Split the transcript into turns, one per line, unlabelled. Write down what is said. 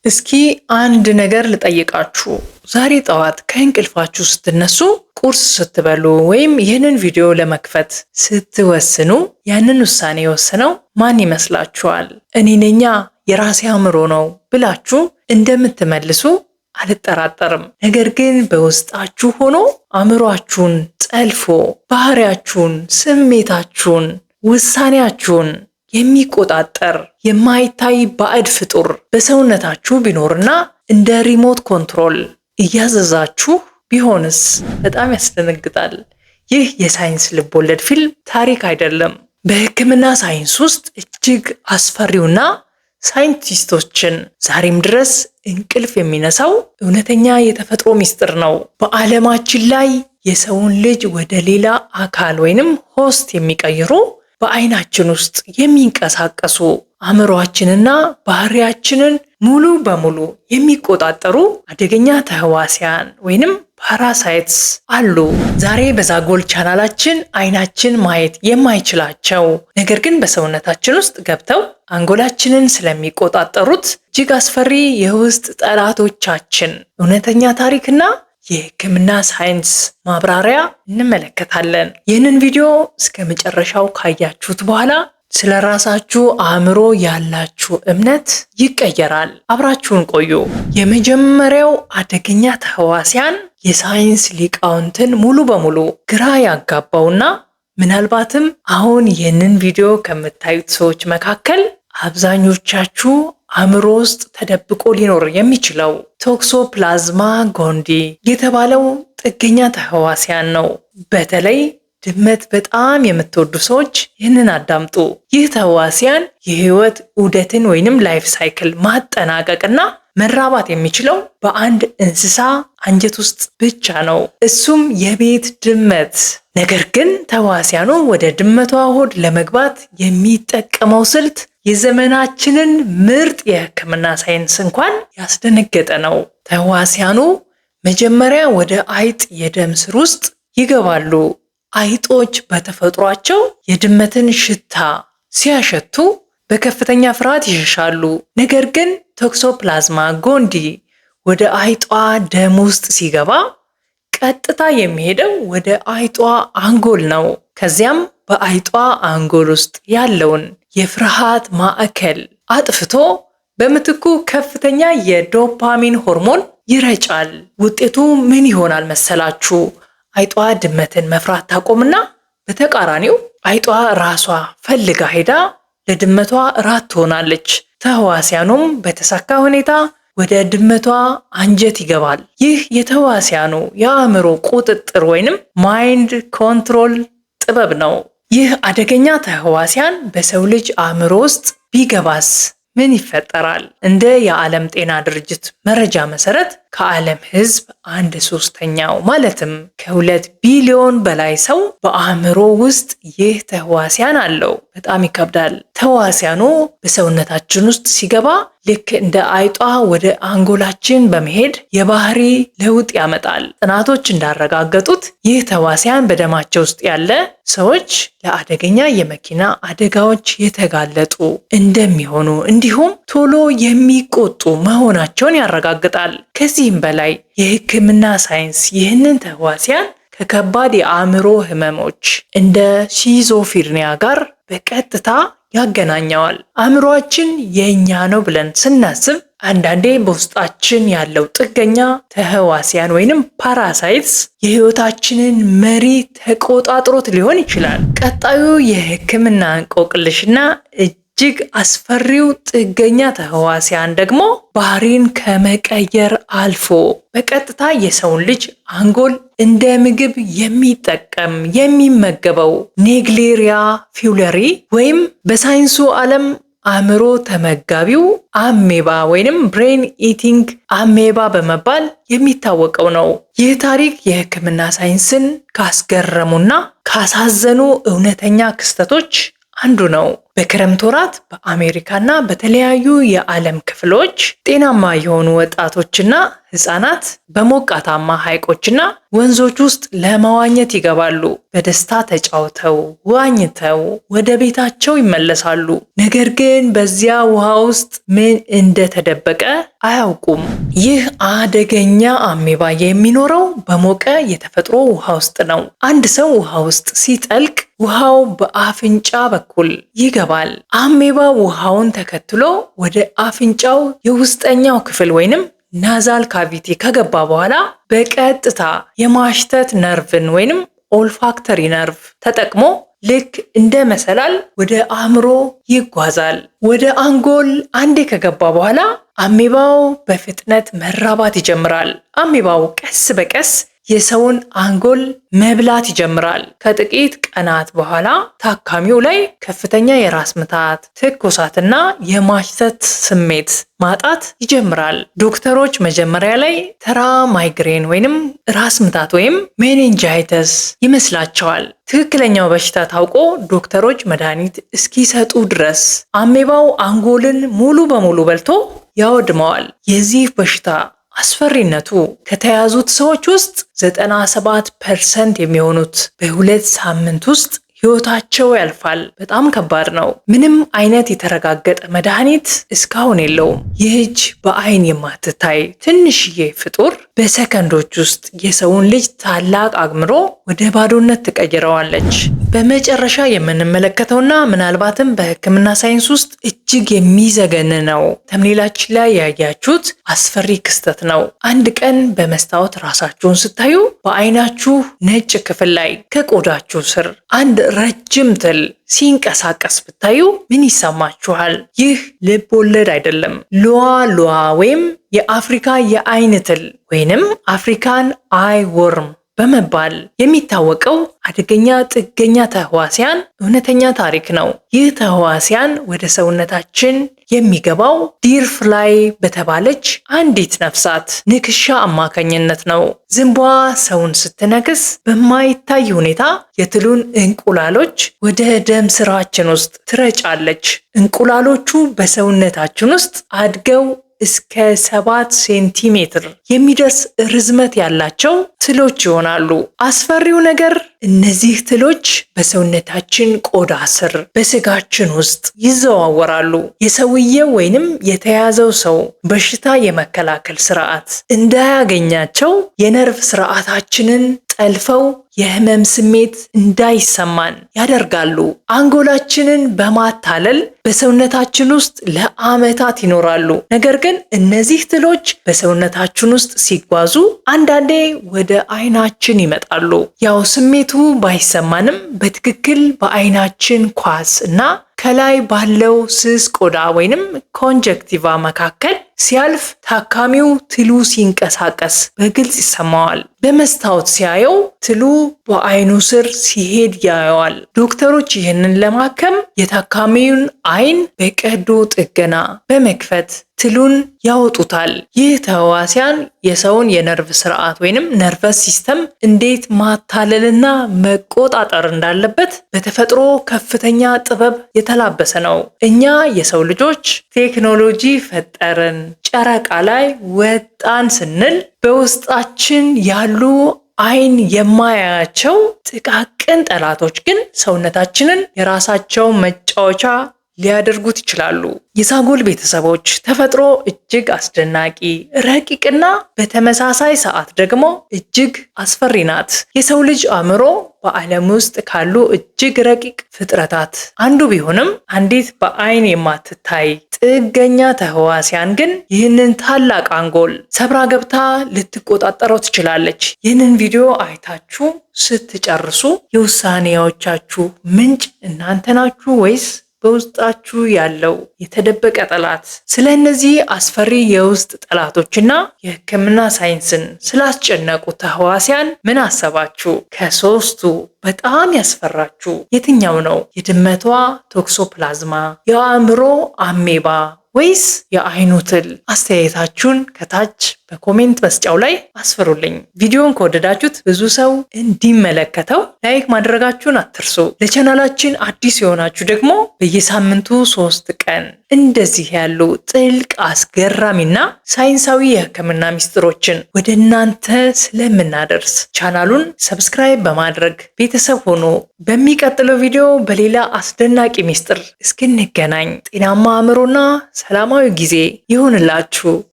እስኪ አንድ ነገር ልጠይቃችሁ። ዛሬ ጠዋት ከእንቅልፋችሁ ስትነሱ ቁርስ ስትበሉ ወይም ይህንን ቪዲዮ ለመክፈት ስትወስኑ ያንን ውሳኔ የወሰነው ማን ይመስላችኋል? እኔ ነኛ፣ የራሴ አእምሮ ነው ብላችሁ እንደምትመልሱ አልጠራጠርም። ነገር ግን በውስጣችሁ ሆኖ አእምሯችሁን ጠልፎ ባህሪያችሁን፣ ስሜታችሁን፣ ውሳኔያችሁን የሚቆጣጠር የማይታይ ባዕድ ፍጡር በሰውነታችሁ ቢኖርና እንደ ሪሞት ኮንትሮል እያዘዛችሁ ቢሆንስ? በጣም ያስደነግጣል። ይህ የሳይንስ ልቦለድ ፊልም ታሪክ አይደለም። በሕክምና ሳይንስ ውስጥ እጅግ አስፈሪውና ሳይንቲስቶችን ዛሬም ድረስ እንቅልፍ የሚነሳው እውነተኛ የተፈጥሮ ሚስጥር ነው። በዓለማችን ላይ የሰውን ልጅ ወደ ሌላ አካል ወይንም ሆስት የሚቀይሩ በአይናችን ውስጥ የሚንቀሳቀሱ አእምሮአችንና ባህሪያችንን ሙሉ በሙሉ የሚቆጣጠሩ አደገኛ ተህዋሲያን ወይንም ፓራሳይትስ አሉ። ዛሬ በዛጎል ቻናላችን አይናችን ማየት የማይችላቸው ነገር ግን በሰውነታችን ውስጥ ገብተው አንጎላችንን ስለሚቆጣጠሩት እጅግ አስፈሪ የውስጥ ጠላቶቻችን እውነተኛ ታሪክና የሕክምና ሳይንስ ማብራሪያ እንመለከታለን። ይህንን ቪዲዮ እስከ መጨረሻው ካያችሁት በኋላ ስለ ራሳችሁ አእምሮ ያላችሁ እምነት ይቀየራል። አብራችሁን ቆዩ። የመጀመሪያው አደገኛ ተህዋሲያን የሳይንስ ሊቃውንትን ሙሉ በሙሉ ግራ ያጋባውና ምናልባትም አሁን ይህንን ቪዲዮ ከምታዩት ሰዎች መካከል አብዛኞቻችሁ አእምሮ ውስጥ ተደብቆ ሊኖር የሚችለው ቶክሶፕላዝማ ጎንዲ የተባለው ጥገኛ ተህዋሲያን ነው። በተለይ ድመት በጣም የምትወዱ ሰዎች ይህንን አዳምጡ። ይህ ተህዋሲያን የህይወት ዑደትን ወይንም ላይፍ ሳይክል ማጠናቀቅና መራባት የሚችለው በአንድ እንስሳ አንጀት ውስጥ ብቻ ነው፣ እሱም የቤት ድመት። ነገር ግን ተህዋሲያኑ ወደ ድመቷ ሆድ ለመግባት የሚጠቀመው ስልት የዘመናችንን ምርጥ የሕክምና ሳይንስ እንኳን ያስደነገጠ ነው። ተህዋሲያኑ መጀመሪያ ወደ አይጥ የደም ስር ውስጥ ይገባሉ። አይጦች በተፈጥሯቸው የድመትን ሽታ ሲያሸቱ በከፍተኛ ፍርሃት ይሸሻሉ። ነገር ግን ቶክሶፕላዝማ ጎንዲ ወደ አይጧ ደም ውስጥ ሲገባ ቀጥታ የሚሄደው ወደ አይጧ አንጎል ነው። ከዚያም በአይጧ አንጎል ውስጥ ያለውን የፍርሃት ማዕከል አጥፍቶ በምትኩ ከፍተኛ የዶፓሚን ሆርሞን ይረጫል። ውጤቱ ምን ይሆናል መሰላችሁ? አይጧ ድመትን መፍራት ታቆምና በተቃራኒው አይጧ ራሷ ፈልጋ ሄዳ ለድመቷ ራት ትሆናለች። ተህዋሲያኑም በተሳካ ሁኔታ ወደ ድመቷ አንጀት ይገባል። ይህ የተህዋሲያኑ የአእምሮ ቁጥጥር ወይንም ማይንድ ኮንትሮል ጥበብ ነው። ይህ አደገኛ ተህዋሲያን በሰው ልጅ አእምሮ ውስጥ ቢገባስ ምን ይፈጠራል? እንደ የዓለም ጤና ድርጅት መረጃ መሰረት ከዓለም ሕዝብ 1/3 ማለትም ከ2 ቢሊዮን በላይ ሰው በአእምሮ ውስጥ ይህ ተህዋሲያን አለው። በጣም ይከብዳል። ተህዋሲያኑ በሰውነታችን ውስጥ ሲገባ ልክ እንደ አይጧ ወደ አንጎላችን በመሄድ የባህሪ ለውጥ ያመጣል። ጥናቶች እንዳረጋገጡት ይህ ተህዋሲያን በደማቸው ውስጥ ያለ ሰዎች ለአደገኛ የመኪና አደጋዎች የተጋለጡ እንደሚሆኑ እንዲሁም ቶሎ የሚቆጡ መሆናቸውን ያረጋግጣል። ከዚህም በላይ የሕክምና ሳይንስ ይህንን ተህዋሲያን ከከባድ የአእምሮ ህመሞች እንደ ሺዞፍሪኒያ ጋር በቀጥታ ያገናኘዋል። አእምሮአችን የኛ ነው ብለን ስናስብ አንዳንዴ በውስጣችን ያለው ጥገኛ ተህዋሲያን ወይንም ፓራሳይትስ የህይወታችንን መሪ ተቆጣጥሮት ሊሆን ይችላል። ቀጣዩ የሕክምና እንቆቅልሽና እጅግ አስፈሪው ጥገኛ ተህዋሲያን ደግሞ ባህሪን ከመቀየር አልፎ በቀጥታ የሰውን ልጅ አንጎል እንደ ምግብ የሚመገበው ኔግሌሪያ ፊውለሪ ወይም በሳይንሱ ዓለም አእምሮ ተመጋቢው አሜባ ወይንም ብሬን ኢቲንግ አሜባ በመባል የሚታወቀው ነው። ይህ ታሪክ የሕክምና ሳይንስን ካስገረሙና ካሳዘኑ እውነተኛ ክስተቶች አንዱ ነው። በክረምት ወራት በአሜሪካና በተለያዩ የዓለም ክፍሎች ጤናማ የሆኑ ወጣቶችና ህፃናት በሞቃታማ ሐይቆችና ወንዞች ውስጥ ለመዋኘት ይገባሉ። በደስታ ተጫውተው ዋኝተው ወደ ቤታቸው ይመለሳሉ። ነገር ግን በዚያ ውሃ ውስጥ ምን እንደተደበቀ አያውቁም። ይህ አደገኛ አሜባ የሚኖረው በሞቀ የተፈጥሮ ውሃ ውስጥ ነው። አንድ ሰው ውሃ ውስጥ ሲጠልቅ ውሃው በአፍንጫ በኩል ይገባል። አሜባ ውሃውን ተከትሎ ወደ አፍንጫው የውስጠኛው ክፍል ወይንም ናዛል ካቪቲ ከገባ በኋላ በቀጥታ የማሽተት ነርቭን ወይንም ኦልፋክተሪ ነርቭ ተጠቅሞ ልክ እንደ መሰላል ወደ አእምሮ ይጓዛል። ወደ አንጎል አንዴ ከገባ በኋላ አሜባው በፍጥነት መራባት ይጀምራል። አሜባው ቀስ በቀስ የሰውን አንጎል መብላት ይጀምራል። ከጥቂት ቀናት በኋላ ታካሚው ላይ ከፍተኛ የራስ ምታት፣ ትኩሳትና የማሽተት ስሜት ማጣት ይጀምራል። ዶክተሮች መጀመሪያ ላይ ተራ ማይግሬን ወይንም ራስ ምታት ወይም ሜኒንጃይተስ ይመስላቸዋል። ትክክለኛው በሽታ ታውቆ ዶክተሮች መድኃኒት እስኪሰጡ ድረስ አሜባው አንጎልን ሙሉ በሙሉ በልቶ ያወድመዋል። የዚህ በሽታ አስፈሪነቱ ከተያዙት ሰዎች ውስጥ 97% የሚሆኑት በሁለት ሳምንት ውስጥ ህይወታቸው ያልፋል። በጣም ከባድ ነው። ምንም አይነት የተረጋገጠ መድኃኒት እስካሁን የለውም። ይህች በአይን የማትታይ ትንሽዬ ፍጡር በሰከንዶች ውስጥ የሰውን ልጅ ታላቅ አእምሮ ወደ ባዶነት ትቀይረዋለች። በመጨረሻ የምንመለከተውና ምናልባትም በሕክምና ሳይንስ ውስጥ እጅግ የሚዘገንነው ተምኔላችን ላይ ያያችሁት አስፈሪ ክስተት ነው። አንድ ቀን በመስታወት ራሳችሁን ስታዩ በአይናችሁ ነጭ ክፍል ላይ ከቆዳችሁ ስር አንድ ረጅም ትል ሲንቀሳቀስ ብታዩ ምን ይሰማችኋል? ይህ ልብ ወለድ አይደለም። ሉዋ ሉዋ ወይም የአፍሪካ የአይን ትል ወይንም አፍሪካን አይ ወርም በመባል የሚታወቀው አደገኛ ጥገኛ ተህዋሲያን እውነተኛ ታሪክ ነው። ይህ ተህዋሲያን ወደ ሰውነታችን የሚገባው ዲር ፍላይ በተባለች አንዲት ነፍሳት ንክሻ አማካኝነት ነው። ዝንቧ ሰውን ስትነክስ በማይታይ ሁኔታ የትሉን እንቁላሎች ወደ ደም ስራችን ውስጥ ትረጫለች። እንቁላሎቹ በሰውነታችን ውስጥ አድገው እስከ 7 ሴንቲሜትር የሚደርስ ርዝመት ያላቸው ትሎች ይሆናሉ። አስፈሪው ነገር እነዚህ ትሎች በሰውነታችን ቆዳ ስር በስጋችን ውስጥ ይዘዋወራሉ። የሰውየው ወይንም የተያዘው ሰው በሽታ የመከላከል ስርዓት እንዳያገኛቸው የነርቭ ስርዓታችንን ጠልፈው የህመም ስሜት እንዳይሰማን ያደርጋሉ። አንጎላችንን በማታለል በሰውነታችን ውስጥ ለዓመታት ይኖራሉ። ነገር ግን እነዚህ ትሎች በሰውነታችን ውስጥ ሲጓዙ አንዳንዴ ወደ አይናችን ይመጣሉ። ያው ስሜቱ ባይሰማንም በትክክል በአይናችን ኳስ እና ከላይ ባለው ስስ ቆዳ ወይንም ኮንጀክቲቫ መካከል ሲያልፍ ታካሚው ትሉ ሲንቀሳቀስ በግልጽ ይሰማዋል። በመስታወት ሲያየው ትሉ በአይኑ ስር ሲሄድ ያየዋል። ዶክተሮች ይህንን ለማከም የታካሚውን አይን በቀዶ ጥገና በመክፈት ትሉን ያወጡታል። ይህ ተህዋሲያን የሰውን የነርቭ ስርዓት ወይንም ነርቨስ ሲስተም እንዴት ማታለልና መቆጣጠር እንዳለበት በተፈጥሮ ከፍተኛ ጥበብ የተላበሰ ነው። እኛ የሰው ልጆች ቴክኖሎጂ ፈጠርን፣ ጨረቃ ላይ ወጣን ስንል በውስጣችን ያሉ አይን የማያያቸው ጥቃቅን ጠላቶች ግን ሰውነታችንን የራሳቸው መጫወቻ ሊያደርጉት ይችላሉ። የዛጎል ቤተሰቦች ተፈጥሮ እጅግ አስደናቂ፣ ረቂቅና በተመሳሳይ ሰዓት ደግሞ እጅግ አስፈሪ ናት። የሰው ልጅ አእምሮ በዓለም ውስጥ ካሉ እጅግ ረቂቅ ፍጥረታት አንዱ ቢሆንም አንዲት በአይን የማትታይ ጥገኛ ተህዋሲያን ግን ይህንን ታላቅ አንጎል ሰብራ ገብታ ልትቆጣጠረው ትችላለች። ይህንን ቪዲዮ አይታችሁ ስትጨርሱ የውሳኔዎቻችሁ ምንጭ እናንተ ናችሁ ወይስ በውስጣችሁ ያለው የተደበቀ ጠላት? ስለ እነዚህ አስፈሪ የውስጥ ጠላቶችና የሕክምና ሳይንስን ስላስጨነቁ ተህዋሲያን ምን አሰባችሁ? ከሶስቱ በጣም ያስፈራችሁ የትኛው ነው? የድመቷ ቶክሶፕላዝማ፣ የአእምሮ አሜባ ወይስ የአይኑ ትል? አስተያየታችሁን ከታች በኮሜንት መስጫው ላይ አስፍሩልኝ። ቪዲዮን ከወደዳችሁት ብዙ ሰው እንዲመለከተው ላይክ ማድረጋችሁን አትርሱ። ለቻናላችን አዲስ የሆናችሁ ደግሞ በየሳምንቱ 3 ቀን እንደዚህ ያሉ ጥልቅ አስገራሚና ሳይንሳዊ የሕክምና ሚስጥሮችን ወደ እናንተ ስለምናደርስ ቻናሉን ሰብስክራይብ በማድረግ ቤተሰብ ሆኖ በሚቀጥለው ቪዲዮ በሌላ አስደናቂ ሚስጥር እስክንገናኝ ጤናማ አእምሮና ሰላማዊ ጊዜ ይሁንላችሁ።